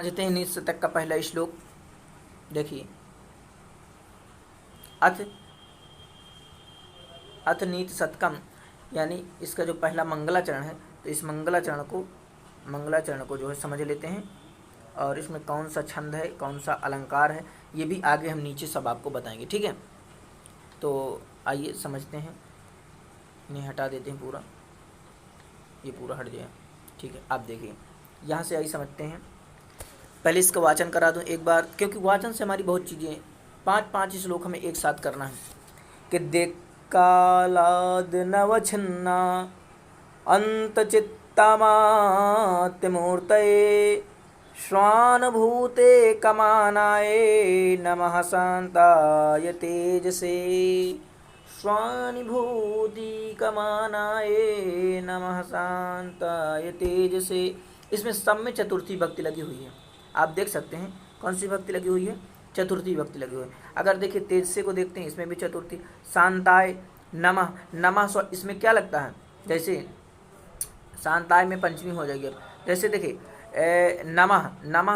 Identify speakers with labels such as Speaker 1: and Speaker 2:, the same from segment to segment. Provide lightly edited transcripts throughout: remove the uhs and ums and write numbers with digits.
Speaker 1: समझते हैं नीच शतक का पहला श्लोक। देखिए, अथ अथ नीत शतकम, यानी इसका जो पहला मंगलाचरण है, तो इस मंगलाचरण को जो है समझ लेते हैं, और इसमें कौन सा छंद है, कौन सा अलंकार है, ये भी आगे हम नीचे सब आपको बताएंगे। ठीक है, तो आइए समझते हैं। इन्हें हटा देते हैं, पूरा ये पूरा हट जाए। ठीक है, आप देखिए यहाँ से आइए समझते हैं। पहले इसका वाचन करा दूँ एक बार, क्योंकि वाचन से हमारी बहुत चीज़ें, 5-5 श्लोक हमें एक साथ करना है। कि दिक्कालाद नवछिन्ना अंतचित्तमात्यमूर्तये श्वानुभूते कमानाये नमः शांताय तेजसे। स्वानुभूति कमानाये नमः शांताय तेजसे। इसमें सब में चतुर्थी भक्ति लगी हुई है, आप देख सकते हैं। कौन सी भक्ति लगी हुई है? चतुर्थी भक्ति लगी हुई है। अगर देखिए तेजसे को देखते हैं, इसमें भी चतुर्थी। शांताय नमः, नमः इसमें क्या लगता है? जैसे शांताय में पंचमी हो जाएगी। जैसे देखिए नमः, नमः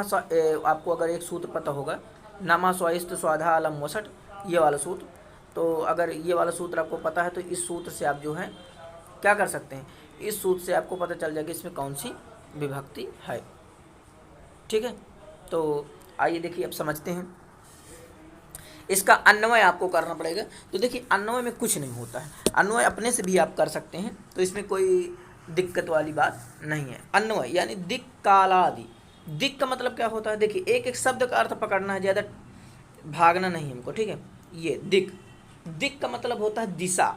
Speaker 1: आपको अगर एक सूत्र पता होगा, नमः स्वाइस्त स्वाधा अलम वसठ, ये वाला सूत्र। तो अगर ये वाला सूत्र आपको पता है, तो इस सूत्र से आप जो है क्या कर सकते हैं, इस सूत्र से आपको पता चल जाएगा इसमें कौन सी विभक्ति है। ठीक है, तो आइए देखिए अब समझते हैं। इसका अन्वय आपको करना पड़ेगा। तो देखिए अन्वय में कुछ नहीं होता है, अन्वय अपने से भी आप कर सकते हैं, तो इसमें कोई दिक्कत वाली बात नहीं है। अन्वय यानी दिक् कालादि। दिक् का मतलब क्या होता है? देखिए एक एक शब्द का अर्थ पकड़ना है, ज़्यादा भागना नहीं हमको। ठीक है, ये दिक्, दिक् का मतलब होता है दिशा।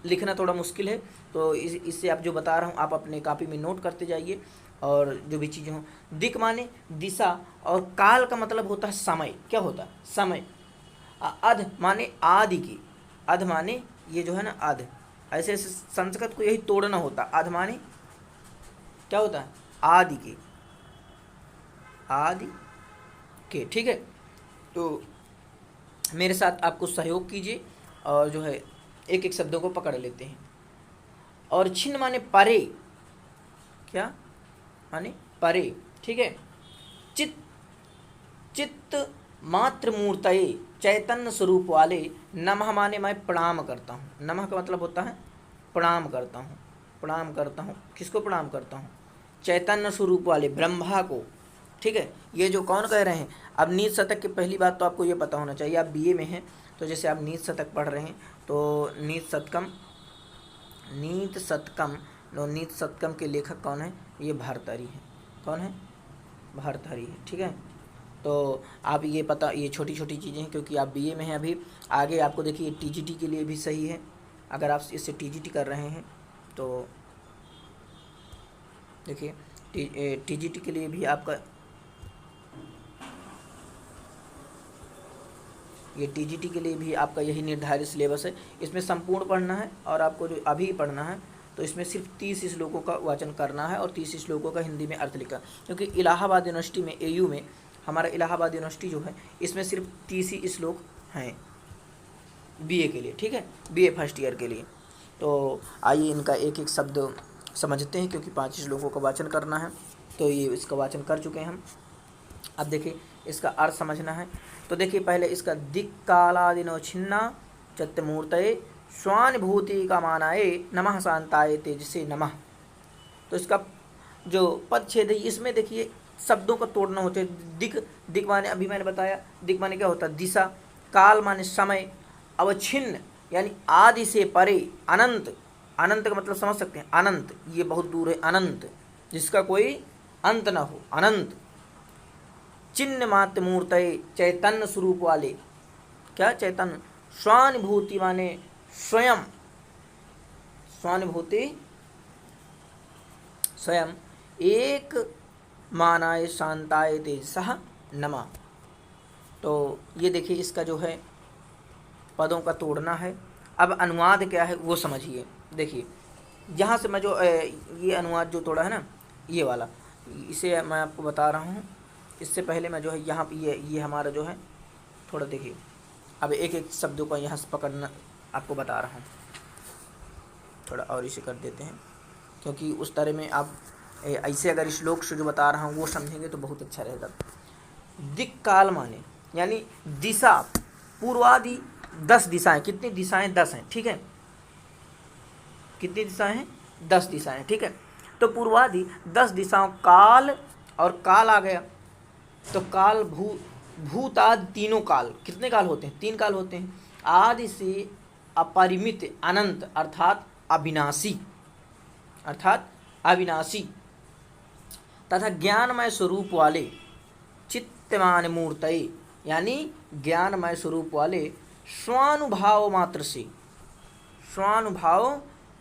Speaker 1: लिखना थोड़ा मुश्किल है, तो इससे आप जो बता रहा हूँ आप अपने कॉपी में नोट करते जाइए, और जो भी चीज़ें हों। दिक् माने दिशा, और काल का मतलब होता है समय। क्या होता है? समय। अध माने आदि की, अध माने ये जो है ना अध, ऐसे संस्कृत को यही तोड़ना होता। अध माने क्या होता है? आदि के, आदि के। ठीक है, तो मेरे साथ आपको सहयोग कीजिए, और जो है एक एक शब्दों को पकड़ लेते हैं। और छिन्न माने परे, क्या माने? परे। ठीक है, चित्त मात्र मूर्तये चैतन्य स्वरूप वाले नमः माने मैं प्रणाम करता हूँ। नमः का मतलब होता है प्रणाम करता हूँ। प्रणाम करता हूँ, किसको प्रणाम करता हूँ? चैतन्य स्वरूप वाले ब्रह्मा को। ठीक है, ये जो कौन कह रहे हैं? अब नीच शतक की पहली बात तो आपको ये पता होना चाहिए, आप बीए में हैं, तो जैसे आप नीच शतक पढ़ रहे हैं, तो नीच शतकम के लेखक कौन है? ये भर्तृहरि है। कौन है? भर्तृहरि है। ठीक है, तो आप ये पता, ये छोटी छोटी चीज़ें हैं, क्योंकि आप बीए में हैं अभी। आगे आपको देखिए टीजीटी के लिए भी सही है, अगर आप इससे टीजीटी कर रहे हैं तो देखिए टीजीटी के लिए भी आपका ये टीजीटी के लिए भी आपका यही निर्धारित सिलेबस है। इसमें संपूर्ण पढ़ना है, और आपको जो अभी पढ़ना है, तो इसमें सिर्फ 30 श्लोकों का वाचन करना है, और 30 श्लोकों का हिंदी में अर्थ लिखा। क्योंकि इलाहाबाद यूनिवर्सिटी में, एयू में, हमारा इलाहाबाद यूनिवर्सिटी जो है, इसमें सिर्फ 30 ही श्लोक हैं बीए के लिए। ठीक है, बीए फर्स्ट ईयर के लिए। तो आइए इनका एक एक शब्द समझते हैं, क्योंकि 5 श्लोकों का वाचन करना है। तो ये इसका वाचन कर चुके हैं हम। अब देखिए इसका अर्थ समझना है। तो देखिए पहले इसका दिक् कालादिनो छिन्ना चित्तमूर्तये स्वानुभूति कामानाये नमः शांताय तेजसे नमः। तो इसका जो पदच्छेद है, इसमें देखिए शब्दों का तोड़ना होता है। दिक् माने अभी मैंने बताया, दिक् माने क्या होता है? दिशा। काल माने समय। अवच्छिन्न यानी आदि से परे, अनंत। अनंत का मतलब समझ सकते हैं? अनंत, ये बहुत दूर है, अनंत, जिसका कोई अंत ना हो, अनंत। चिन्ह मात्र मूर्तये चैतन्य स्वरूप वाले। क्या? चैतन्य। स्वानुभूति माने स्वयं, स्वानुभूति स्वयं। एक मानाय शांताय तेजसः नमः। तो ये देखिए इसका जो है पदों का तोड़ना है। अब अनुवाद क्या है वो समझिए। देखिए यहाँ से मैं जो ये अनुवाद जो तोड़ा है ना, ये वाला, इसे मैं आपको बता रहा हूँ। इससे पहले मैं जो है यहाँ ये हमारा जो है थोड़ा देखिए, अब एक एक शब्दों का यहाँ से पकड़ना आपको बता रहा हूँ। थोड़ा और इसे कर देते हैं, क्योंकि उस तरह में आप ऐसे अगर श्लोक से जो बता रहा हूँ वो समझेंगे तो बहुत अच्छा रहेगा। दिक्काल माने यानी दिशा, पूर्वादि 10 दिशाएं। कितनी दिशाएं? 10 हैं, ठीक है। कितनी दिशाएं हैं? 10 दिशाएं, ठीक है। तो पूर्वादि 10 दिशाओं, काल, और काल आ गया तो काल, भूत आदि तीनों काल। कितने काल होते हैं? 3 काल होते हैं। आदि से अपरिमित, अनंत अर्थात अविनाशी, तथा ज्ञानमय स्वरूप वाले चित्तमान मूर्तये, यानी ज्ञानमय स्वरूप वाले स्वानुभाव मात्र से,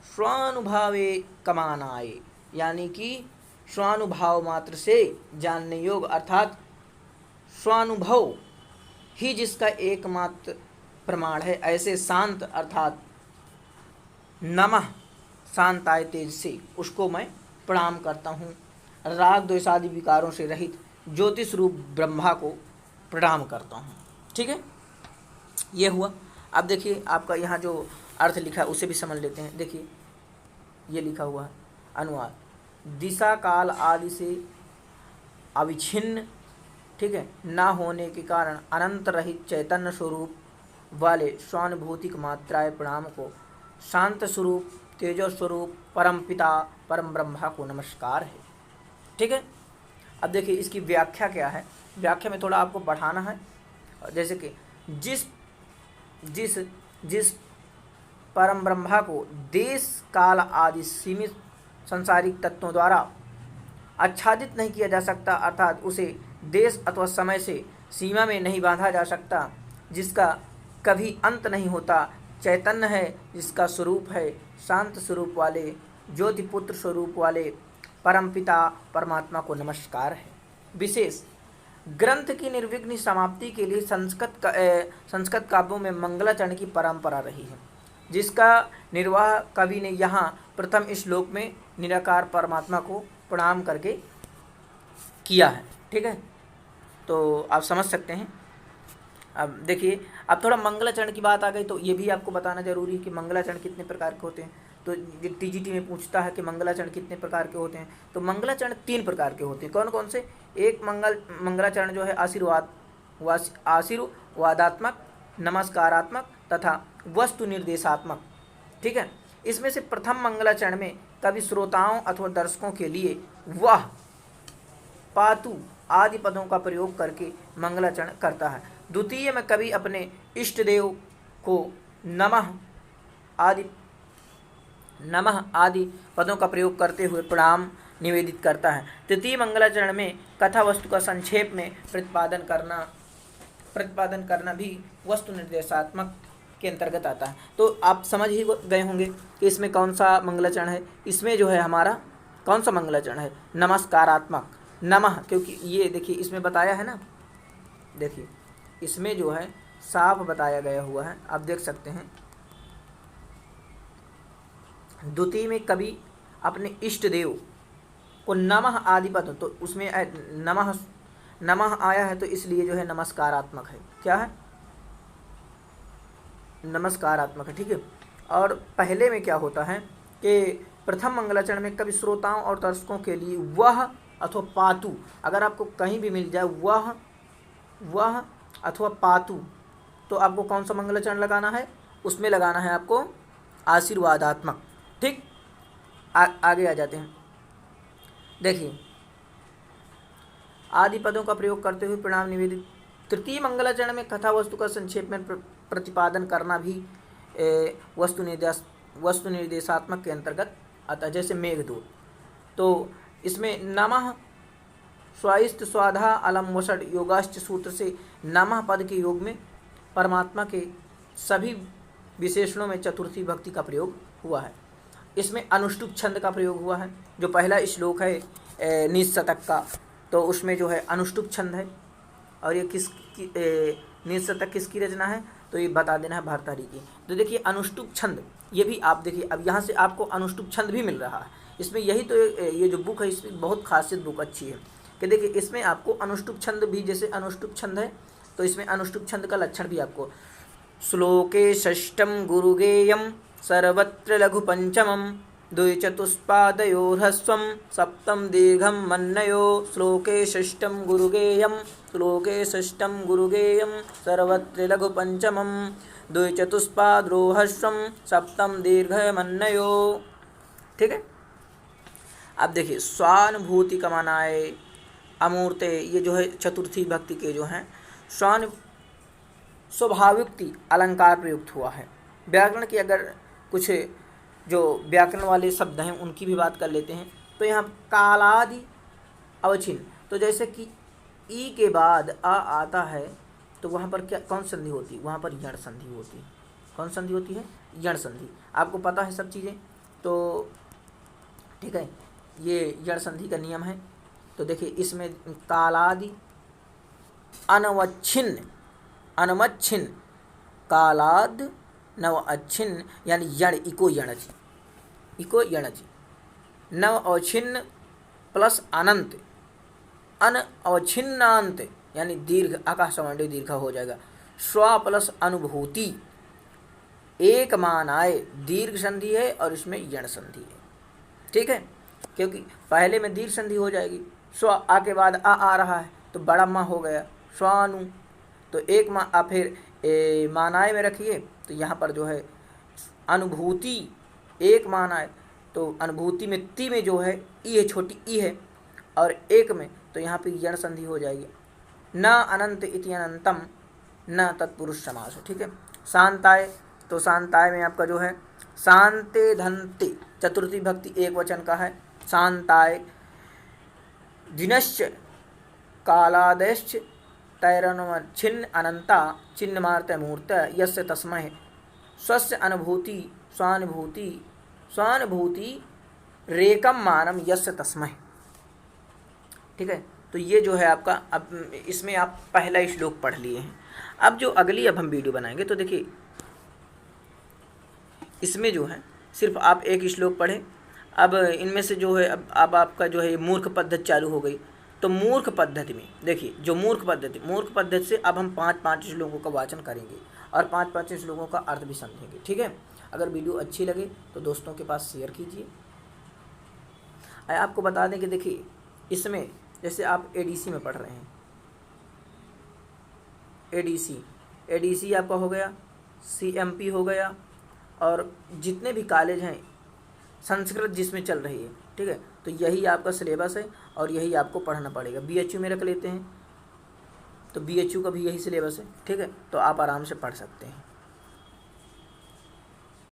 Speaker 1: स्वानुभावे कमानाए, यानी कि स्वानुभाव मात्र से जानने योग्य, अर्थात स्वानुभव ही जिसका एकमात्र प्रमाण है, ऐसे शांत अर्थात नमः शांताय तेज से उसको मैं प्रणाम करता हूँ। राग द्वेषादि विकारों से रहित ज्योतिष रूप ब्रह्मा को प्रणाम करता हूँ, ठीक है। ये हुआ। अब देखिए आपका यहाँ जो अर्थ लिखा है उसे भी समझ लेते हैं। देखिए ये लिखा हुआ है अनुवाद, दिशा काल आदि से अविच्छिन्न, ठीक है, ना होने के कारण अनंत रहित चैतन्य स्वरूप वाले स्वानुभूतिक मात्राएं प्रणाम को शांत स्वरूप तेजो स्वरूप परम पिता परम ब्रह्मा को नमस्कार है, ठीक है। अब देखिए इसकी व्याख्या क्या है। व्याख्या में थोड़ा आपको बढ़ाना है। जैसे कि जिस परम ब्रह्मा को देश काल आदि सीमित संसारिक तत्वों द्वारा आच्छादित नहीं किया जा सकता, अर्थात उसे देश अथवा समय से सीमा में नहीं बांधा जा सकता, जिसका कभी अंत नहीं होता, चैतन्य है, जिसका स्वरूप है शांत स्वरूप वाले ज्योतिपुत्र स्वरूप वाले परमपिता परमात्मा को नमस्कार है। विशेष ग्रंथ की निर्विघ्न समाप्ति के लिए संस्कृत काव्यों में मंगलाचरण की परंपरा रही है, जिसका निर्वाह कवि ने यहाँ प्रथम श्लोक में निराकार परमात्मा को प्रणाम करके किया है, ठीक है। तो आप समझ सकते हैं। अब देखिए, अब थोड़ा मंगलाचरण की बात आ गई तो ये भी आपको बताना जरूरी है कि मंगलाचरण कितने प्रकार के होते हैं। तो टीजीटी में पूछता है कि मंगलाचरण कितने प्रकार के होते हैं, तो मंगलाचरण 3 प्रकार के होते हैं। कौन कौन से? एक मंगलाचरण जो है आशीर्वादात्मक, नमस्कारात्मक तथा वस्तु निर्देशात्मक, ठीक है। इसमें से प्रथम मंगलाचरण में कवि श्रोताओं अथवा दर्शकों के लिए वाह, पातु आदि पदों का प्रयोग करके मंगलाचरण करता है। द्वितीय में कवि अपने इष्ट देव को नमः आदि पदों का प्रयोग करते हुए प्रणाम निवेदित करता है। तृतीय मंगलाचरण में कथा वस्तु का संक्षेप में प्रतिपादन करना भी वस्तु निर्देशात्मक के अंतर्गत आता है। तो आप समझ ही गए होंगे कि इसमें कौन सा मंगलाचरण है। इसमें जो है हमारा कौन सा मंगलाचरण है? नमस्कारात्मक, नमः, क्योंकि ये देखिए इसमें बताया है ना, देखिए इसमें जो है साफ बताया गया हुआ है, आप देख सकते हैं। द्वितीय में कवि अपने इष्ट देव को नमः आदि पद, तो उसमें नमः आया है तो इसलिए जो है नमस्कारात्मक है। क्या है? नमस्कारात्मक है, ठीक है। और पहले में क्या होता है कि प्रथम मंगलाचरण में कवि श्रोताओं और दर्शकों के लिए वह अथवा पातु, अगर आपको कहीं भी मिल जाए वह अथवा पातु, तो आपको कौन सा मंगलाचरण लगाना है? उसमें लगाना है आपको आशीर्वादात्मक, ठीक। आगे आ जाते हैं। देखिए, आदि पदों का प्रयोग करते हुए प्रणाम निवेदित। तृतीय मंगलाचरण में कथा वस्तु का संक्षेप में प्रतिपादन करना भी वस्तु निर्देशात्मक के अंतर्गत आता, जैसे मेघदूत। तो इसमें नमः स्वाइस्त स्वाधा अलम वषड योगाश्च सूत्र से नमः पद के योग में परमात्मा के सभी विशेषणों में चतुर्थी भक्ति का प्रयोग हुआ है। इसमें अनुष्टुप छंद का प्रयोग हुआ है। जो पहला श्लोक है निज शतक का, तो उसमें जो है अनुष्टुप छंद है। और ये निज शतक किसकी रचना है? तो ये बता देना है भर्तृहरि की। तो देखिए अनुष्टुप छंद, ये भी आप देखिए, अब यहाँ से आपको अनुष्टुप छंद भी मिल रहा है इसमें। यही तो ये जो बुक है इसमें बहुत खासियत बुक अच्छी है कि देखिए इसमें आपको अनुष्टुप छंद भी, जैसे अनुष्टुप छंद है तो इसमें अनुष्टुप छंद का लक्षण भी आपको, श्लोके षष्ठम गुरुगेयम सर्वत्र लघु पंचमम द्विचतुष्पादयोर्ह्रस्वं सप्तं दीर्घं मन्नयो श्लोके षष्ठं गुरुगेयं श्लोके षष्ठं गुरुगेयं सर्वत्र लघुपञ्चमं द्विचतुष्पाद्रोह्रस्वं सप्तं दीर्घमन्नयो। ठीक है। अब देखिए स्वानुभूति कमानाए अमूर्ते, ये जो है चतुर्थी भक्ति के जो हैं स्वान स्वाभाविक अलंकार प्रयुक्त हुआ है। व्याकरण की अगर कुछ जो व्याकरण वाले शब्द हैं उनकी भी बात कर लेते हैं। तो यहाँ कालादि अवचिन्न, तो जैसे कि ई के बाद आ आता है तो वहाँ पर क्या कौन संधि होती है? वहाँ पर यण संधि होती है। कौन संधि होती है? यण संधि। आपको पता है सब चीज़ें, तो ठीक है, ये यण संधि का नियम है। तो देखिए इसमें कालादि अनवच्छिन्न, अनवच्छिन्न कालाद नव अच्छिन्न, यानी यण इको यणच, इको यणच, नव अवच्छिन्न प्लस अनंत, अन अवच्छिन्नांत यानी दीर्घ, आकाशवर्णी दीर्घ हो जाएगा। स्व प्लस अनुभूति एक मान आए, दीर्घ संधि है और इसमें यण संधि है। ठीक है, क्योंकि पहले में दीर्घ संधि हो जाएगी, स्व आ के बाद आ रहा है तो बड़ा माँ हो गया स्वानु, तो एक माँ आ फिर मानाए में रखिए, तो यहाँ पर जो है अनुभूति एक मानाए, तो अनुभूति में ती में जो है ई है, छोटी ई है, और एक में तो यहाँ पे यण संधि हो जाएगी। न अनंत इति अनंतम न तत्पुरुष समास है। ठीक है। शांताय, तो शांताय में आपका जो है शांते धन्ते, चतुर्थी भक्ति एक वचन का है। शांताय दिनश्च कालादश्च तैरनवच्छिन्न अनंता चिन्ह मार्त मूर्त यस्य तस्मै स्वस्य अनुभूति स्वानुभूति स्वानुभूति रेकम मानम यस्य तस्मै। ठीक है, तो ये जो है आपका, अब इसमें आप पहला श्लोक पढ़ लिए हैं। अब जो अगली अब हम वीडियो बनाएंगे तो देखिए इसमें जो है सिर्फ आप एक श्लोक पढ़ें। अब इनमें से जो है अब आपका जो है मूर्ख पद्धति चालू हो गई। तो मूर्ख पद्धति में देखिए, जो मूर्ख पद्धति से अब हम 5-5 श्लोकों का वाचन करेंगे और 5-5 श्लोकों का अर्थ भी समझेंगे। ठीक है। अगर वीडियो अच्छी लगे तो दोस्तों के पास शेयर कीजिए। आपको बता दें कि देखिए इसमें जैसे आप एडीसी में पढ़ रहे हैं, एडीसी आपका हो गया, सीएमपी हो गया, और जितने भी कॉलेज हैं संस्कृत जिसमें चल रही है, ठीक है, तो यही आपका सिलेबस है और यही आपको पढ़ना पड़ेगा। बीएचयू में रख लेते हैं तो बीएचयू का भी यही सिलेबस है। ठीक है, तो आप आराम से पढ़ सकते हैं।